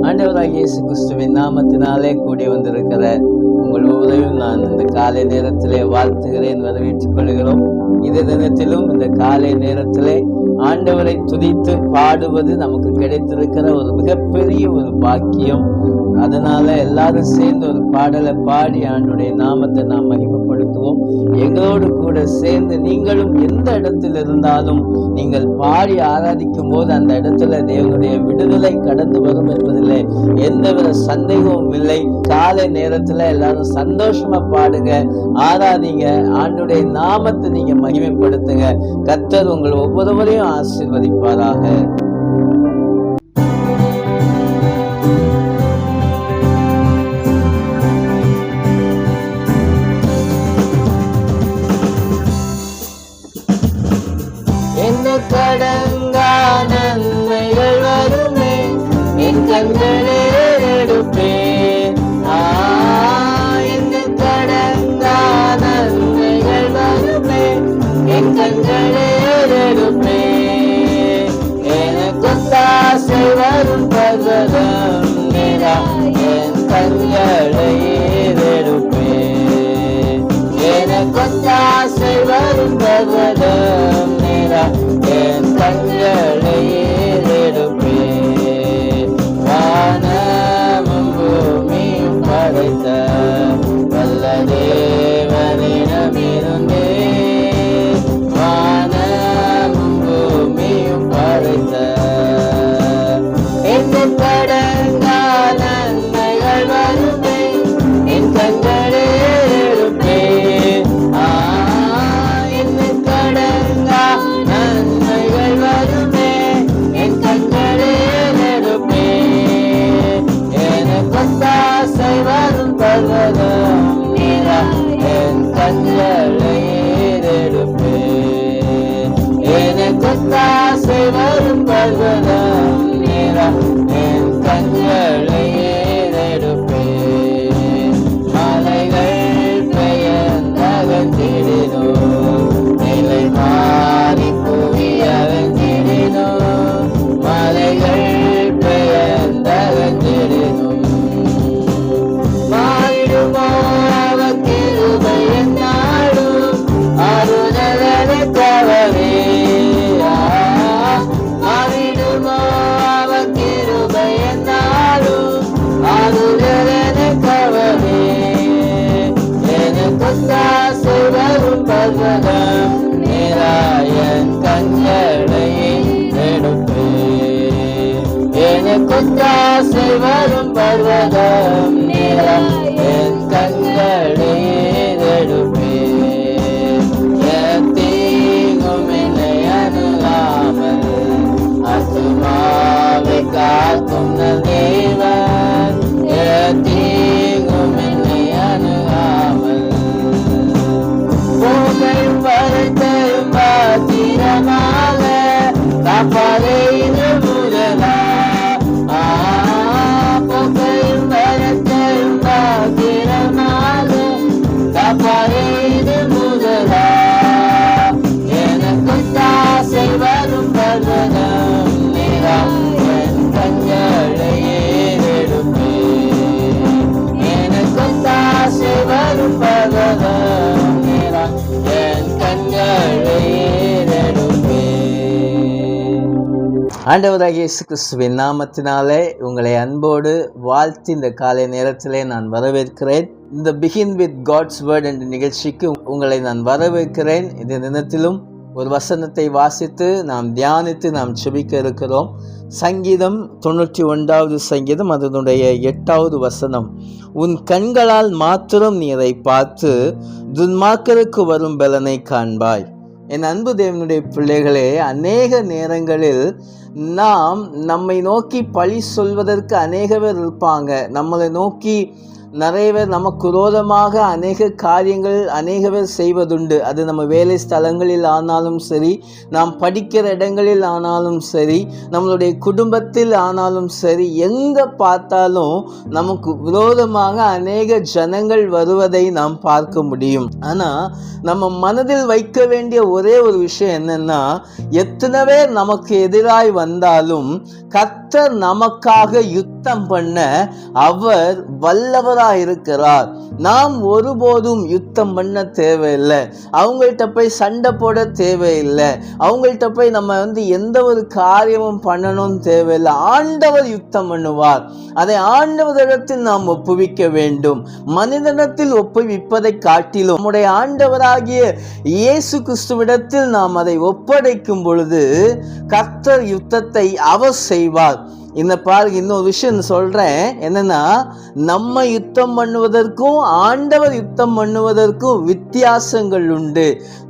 ஆண்டவராகிய இயேசு கிறிஸ்துவின் நாமத்தினாலே கூடி வந்திருக்கிற உங்கள் ஒவ்வொருவரையும் நான் இந்த காலை நேரத்திலே வாழ்த்துகிறேன், வரவேற்றுக் கொள்கிறோம். இதே தினத்திலும் இந்த காலை நேரத்திலே ஆண்டவரை துதித்து பாடுவது நமக்கு கிடைத்திருக்கிற ஒரு மிகப்பெரிய ஒரு பாக்கியம். அதனால எல்லாரும் சேர்ந்து ஒரு பாடலை பாடி ஆண்டுடைய நாமத்தை நாம் மகிமைப்படுத்துவோம். எங்களோடு கூட சேர்ந்து நீங்களும் எந்த இடத்தில் இருந்தாலும் நீங்கள் பாடி ஆராதிக்கும் போது அந்த இடத்துல தேவனுடைய விடுதலை கடந்து வரும் என்பதில் எந்தவித சந்தேகமும் இல்லை. காலை நேரத்துல எல்லாரும் சந்தோஷமா பாடுங்க, ஆராதிங்க, ஆண்டுடைய நாமத்தை நீங்க மகிமைப்படுத்துங்க. கர்த்தர் உங்கள் ஒவ்வொருவரையும் ஆசீர்வதிப்பாராக. கடங்கா நன்மைகள் வருமே, என் கண்களே எடுப்பேன். கடங்கா நன்மைகள் வருமே, என் கண்களே எடுப்பேன். எனக்கு தாசை வரும் பர்வதம் நிரா, என் கண்களை எடுப்பேன். எனக்கு தாசை வரும் பர்வதம் நிரா, என் கண்களை எடுப்பேன். வானமும் பூமியும் படைத்த வல்ல தேவனிடமிருந்தே, வானமும் பூமியும் படைத்த என் கடங்கா நன்மைகள் வருமே, என் கண்களே எடுப்பேன். பர்வதம் நிரா, என் கண்களை எடுப்பேன். எனக்கு தாசை வரும் பர்வதம் நிரா, என் கண்களை எடுப்பேன். மலைகள் பெயர்ந்தகற்றிடினோ, நிலை மாறி புவி அகற்றிடினோ, மலைகள் பெயர்ந்தகற்றிடினோ, பர்வதம் நிரா, என் கண்களை எடுப்பேன். எனக்கு தாசை வரும் பர்வதம் நிரா, என் கண்களை எடுப்பேன். தீங்கும் என்னை அணுகாமல் ஆத்துமாவை காக்கும் தேவன், தீங்கும் என்னை அணுகாமல் போகையும் வரத்தையும் பாத்திரமாக காப்பாதே இது முதலா. போகையும் வரத்தையும் பாத்திரமாக காப்பாதே இது முதலா. எனக்கு தாசை வரும் பர்வதம் நிரா, என் கண்களை எடுப்பேன். எனக்கு தாசை வரும் பர்வதம் நிரா, என் கண்களை எடுப்பேன். ஆண்டவராகிய இயேசு கிறிஸ்துவின் நாமத்தினாலே உங்களை அன்போடு வாழ்த்தி இந்த காலை நேரத்திலே நான் வரவேற்கிறேன். இந்த பிகின் வித் காட்ஸ் வேர்ட் என்ற நிகழ்ச்சிக்கு உங்களை நான் வரவேற்கிறேன். இந்த தினத்திலும் ஒரு வசனத்தை வாசித்து நாம் தியானித்து நாம் செபிக்க இருக்கிறோம். சங்கீதம் 91வது சங்கீதம் அதனுடைய 8வது வசனம். உன் கண்களால் மாத்திரம் நீ அதை பார்த்து துன்மார்க்கருக்கு வரும் பலனை காண்பாய். என் அன்பு தேவனுடைய பிள்ளைகளே, அநேக நேரங்களில் நாம் நம்மை நோக்கி பழி சொல்வதற்கு அநேக பேர் இருப்பாங்க. நம்மளை நோக்கி நிறைய பேர் நமக்கு விரோதமாக அநேக காரியங்கள் அநேக பேர் செய்வதுண்டு. அது நம்ம வேலை ஸ்தலங்களில் ஆனாலும் சரி, நாம் படிக்கிற இடங்களில் ஆனாலும் சரி, நம்மளுடைய குடும்பத்தில் ஆனாலும் சரி, எங்கே பார்த்தாலும் நமக்கு விரோதமாக அநேக ஜனங்கள் வருவதை நாம் பார்க்க முடியும். ஆனால் நம்ம மனதில் வைக்க வேண்டிய ஒரே ஒரு விஷயம் என்னன்னா, எத்தனை பேர் நமக்கு எதிராய் வந்தாலும் கர்த்தர் கர்த்தர் நமக்காக யுத்தம் பண்ண அவர் வல்லவராயிருக்கிறார். நாம் ஒருபோதும் யுத்தம் பண்ண தேவையில்லை. அவங்கள்ட்ட போய் சண்டை போட தேவையில்லை. அவங்கள்ட்ட போய் நம்ம எந்த ஒரு காரியமும் பண்ணணும் தேவையில்லை. ஆண்டவர் யுத்தம் பண்ணுவார். அதை ஆண்டவரிடத்தில் நாம் ஒப்புவிக்க வேண்டும். மனிதனிடத்தில் ஒப்புவிப்பதை காட்டிலும் நம்முடைய ஆண்டவராகிய இயேசு கிறிஸ்துவிடத்தில் நாம் அதை ஒப்படைக்கும் பொழுது கர்த்தர் யுத்தத்தை அவர் செய்வார். இந்த பாருங்க, இன்னொரு விஷயம் சொல்றேன். என்னன்னா, நம்ம யுத்தம் பண்ணுவதற்கும் ஆண்டவர் யுத்தம் பண்ணுவதற்கும் வித்தியாசங்கள் உண்டு.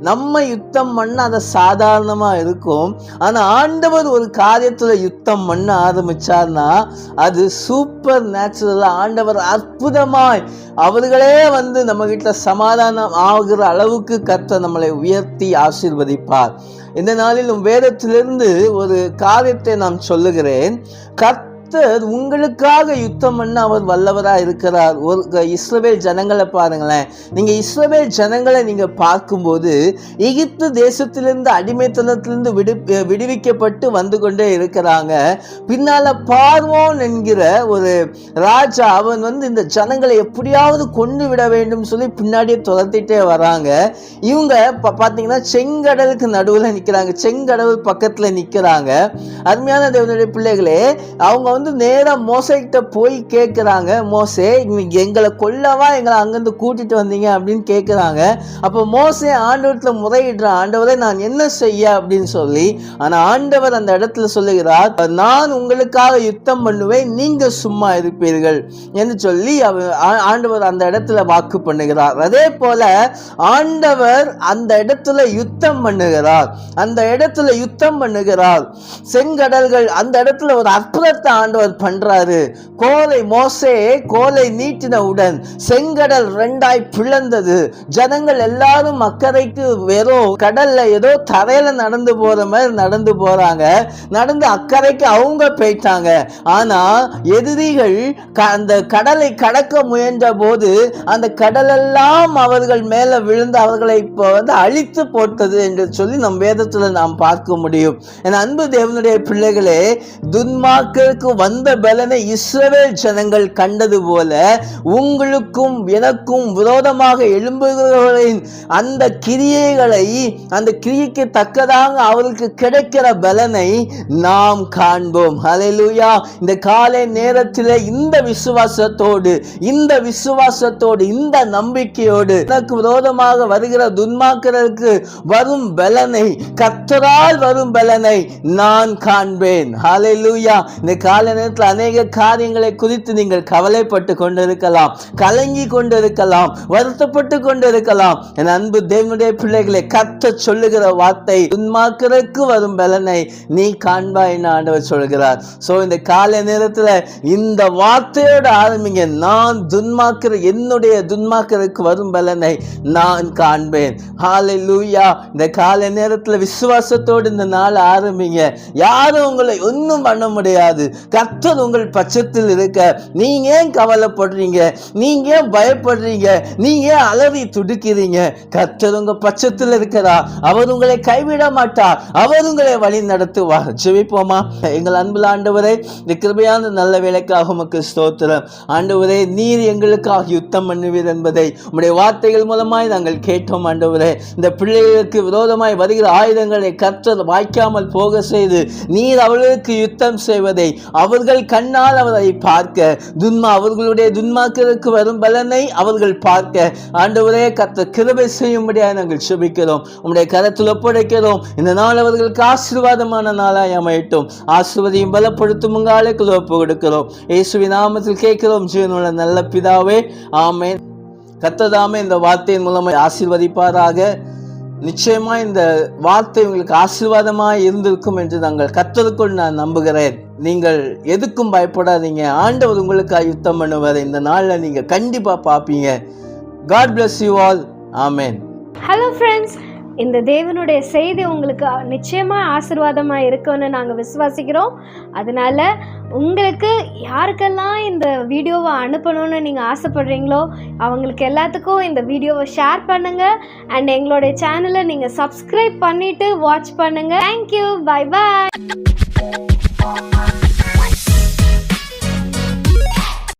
நம்ம யுத்தம் பண்ண அதை சாதாரணமா இருக்கும். ஆனா ஆண்டவர் ஒரு காரியத்துல யுத்தம் பண்ண ஆரம்பிச்சார்னா அது சூப்பர் நேச்சுரலா ஆண்டவர் அற்புதமாய் அவர்களே நம்ம கிட்ட சமாதானம் ஆகிற அளவுக்கு கர்த்தர் நம்மளை உயர்த்தி ஆசீர்வதிப்பார். இந்த நாளிலும் வேதத்திலிருந்து ஒரு காரியத்தை நான் சொல்லுகிறேன். கர்த்தர் உங்களுக்காக யுத்தம் பண்ண அவர் வல்லவராக இருக்கிறார். ஒரு இஸ்ரவேல் ஜனங்களை பாருங்களேன். நீங்க இஸ்ரவேல் ஜனங்களை நீங்க பார்க்கும்போது எகிப்து தேசத்திலிருந்து அடிமைத்தனத்திலிருந்து விடுவிக்கப்பட்டு வந்து கொண்டே இருக்கிறாங்க. பின்னால பார்வோன் என்கிற ஒரு ராஜா அவன் இந்த ஜனங்களை எப்படியாவது கொண்டு விட வேண்டும் சொல்லி பின்னாடியே துரத்திட்டே வராங்க. இவங்க பாத்தீங்கன்னா செங்கடலுக்கு நடுவில் நிற்கிறாங்க. செங்கடல் பக்கத்துல நிற்கிறாங்க. அருமையான தேவனுடைய பிள்ளைகளே, அவங்க நேரா மோசே கிட்ட போய் கேட்கிறாங்க, மோசே எங்களை கொல்லவா எங்களை அங்கிருந்து கூட்டிட்டு வந்தீங்க அப்படின்னு கேட்கிறாங்க. அப்போ மோசே ஆண்டவரத்துல முறையிடுறான், ஆண்டவரை நான் என்ன செய்ய அப்படின்னு சொல்லி. ஆனா ஆண்டவர் அந்த இடத்துல சொல்லுகிறார், நான் உங்களுக்காக யுத்தம் பண்ணுவேன், நீங்க சும்மா இருப்பீர்கள் என்று சொல்லி ஆண்டவர் அந்த இடத்துல வாக்கு பண்ணுகிறார். அதே போல ஆண்டவர் அந்த இடத்துல யுத்தம் பண்ணுகிறார். அந்த இடத்துல யுத்தம் பண்ணுகிறார். செங்கடல்கள் அந்த இடத்துல ஒரு அற்புதத்தை ஆண்டவர் பண்றாரு. மோசே கோலை நீட்டினவுடன் செங்கடல் 2ஆய் பிளந்தது. ஜனங்கள் எல்லாரும் அக்கறைக்கு வெறும் கடல்ல ஏதோ தரையில நடந்து போற மாதிரி நடந்து போறாங்க. நடந்து அக்கறைக்கு அவங்க போயிட்டாங்க. ஆனா எதிரிகள் அந்த கடலை கடக்க முயன்ற போது அந்த கடலெல்லாம் அவர்கள் மேல விழுந்து அவர்களை அழித்து போட்டது என்று சொல்லி நம் வேதத்துல நாம் பார்க்க முடியும். என் அன்பு தேவனுடைய பிள்ளைகளே, துன்மார்க்கருக்கு வந்த பலனை இஸ்ரவேல் ஜனங்கள் கண்டது போல உங்களுக்கும் எனக்கும் விரோதமாக எழும்புகிறவர்களின் அந்த கிரியைகளை, அந்த கிரியைக்கு தக்கதாக அவருக்கு கிடைக்கிற பலனை நாம் காண்போம். ஹல்லேலூயா. இந்த காலை நேரத்தில் இந்த விசுவாசத்தோடு இந்த நம்பிக்கையோடு எனக்கு விரோதமாக வருகிற துன்மார்க்கருக்கு வரும் பலனை, கர்த்தரால் வரும் பலனை நான் காண்பேன். ஹல்லேலூயா. இந்த காலை நேரத்தில் அநேக காரியங்களை குறித்து நீங்கள் கவலைப்பட்டு கொண்டிருக்கலாம், கலங்கி கொண்டிருக்கலாம், வருத்தப்பட்டு கொண்டிருக்கலாம். என் அன்பு தேவனுடைய பிள்ளைகளை, கர்த்தர் சொல்லுகிற வார்த்தை, துன்மார்க்கருக்கு வரும் பலனை நீ காண்பாய் என்று ஆண்டவர் சொல்கிறார். இந்த காலை நேரத்தில் இந்த வார்த்தையோடு ஆரம்பிங்க. நான் என்னுடைய துன்மார்க்கருக்கு வரும் பலனை நான் காண்பேன். ஹல்லேலூயா. இந்த காலை நேரத்தில் விசுவாசத்தோடு இந்த நாள் ஆரம்பிங்க. யாரும் உங்களை ஒன்றும் பண்ண முடியாது. கர்த்தர் உங்கள் பட்சத்தில் இருக்க நீங்க ஏன் கவலைப்படுறீங்க? நீங்க ஏன் பயப்படுறீங்க? நீங்க ஏன் அலறி துடிக்கிறீங்க? கர்த்தர் உங்க பட்சத்தில் இருக்கிறார். அவர் உங்களை கைவிட மாட்டார். அவர் உங்களை வழி நடத்துவார். ஜெபிப்போமா? எங்கள் அன்புள்ள ஆண்டவரே, இந்த கிருபையான நல்ல வேலைக்காக உமக்கு ஸ்தோத்திரம். ஆண்டவரே, நீர் எங்களுக்காக யுத்தம் பண்ணுவீர் என்பதை உம்முடைய வார்த்தைகள் மூலமாய் நாங்கள் கேட்டோம். ஆண்டவரே, இந்த பிள்ளைகளுக்கு விரோதமாய் வருகிற ஆயுதங்களை கர்த்தர் வாய்க்காமல் போக செய்து நீர் அவர்களுக்கு யுத்தம் செய்வதை அவர்கள் கண்ணால் அவரை பார்க்க, அவர்களுடைய துன்மார்க்கருக்கு வரும் பலனை அவர்கள் பார்க்க ஆண்டவரே கர்த்தர் கிருபை செய்யும்படியாக நாங்கள் ஜெபிக்கிறோம். உம்முடைய கரத்தில் ஒப்படைக்கிறோம். இந்த நாள் அவர்களுக்கு ஆசீர்வாதமான நாளாய் அமையட்டும். ஆசீர்வதியும் பலப்படுத்தும் உங்கள் ஆளுக்கு ஒப்பு கொடுக்கிறோம். இயேசுவின் நாமத்தில் கேட்கிறோம் ஜீவனுள்ள நல்ல பிதாவே, ஆமென். கர்த்தர் தாமே இந்த வார்த்தையின் மூலமாக ஆசீர்வதிப்பாராக. நிச்சயமா இந்த வார்த்தை உங்களுக்கு ஆசீர்வாதமாக இருந்திருக்கும் என்று நாங்கள் கர்த்தருக்குள் நான் நம்புகிறேன். நீங்கள் எதுக்கும் பயப்படாதீங்க. ஆண்டவர் உங்களுக்கு யுத்தம் பண்ணுவார். இந்த நாளில் நீங்கள் கண்டிப்பாக பார்ப்பீங்க. God bless you all. Amen. Hello friends. இந்த தேவனுடைய செய்தி உங்களுக்கு நிச்சயமாக ஆசீர்வாதமாக இருக்கும்னு நாங்கள் விசுவாசிக்கிறோம். அதனால் உங்களுக்கு யாருக்கெல்லாம் இந்த வீடியோவை அனுப்பணும்னு நீங்கள் ஆசைப்படுறீங்களோ அவங்களுக்கு எல்லாத்துக்கும் இந்த வீடியோவை ஷேர் பண்ணுங்கள். அண்ட் எங்களுடைய சேனலை நீங்கள் சப்ஸ்கிரைப் பண்ணிவிட்டு வாட்ச் பண்ணுங்கள். தேங்க்யூ. Bye bye.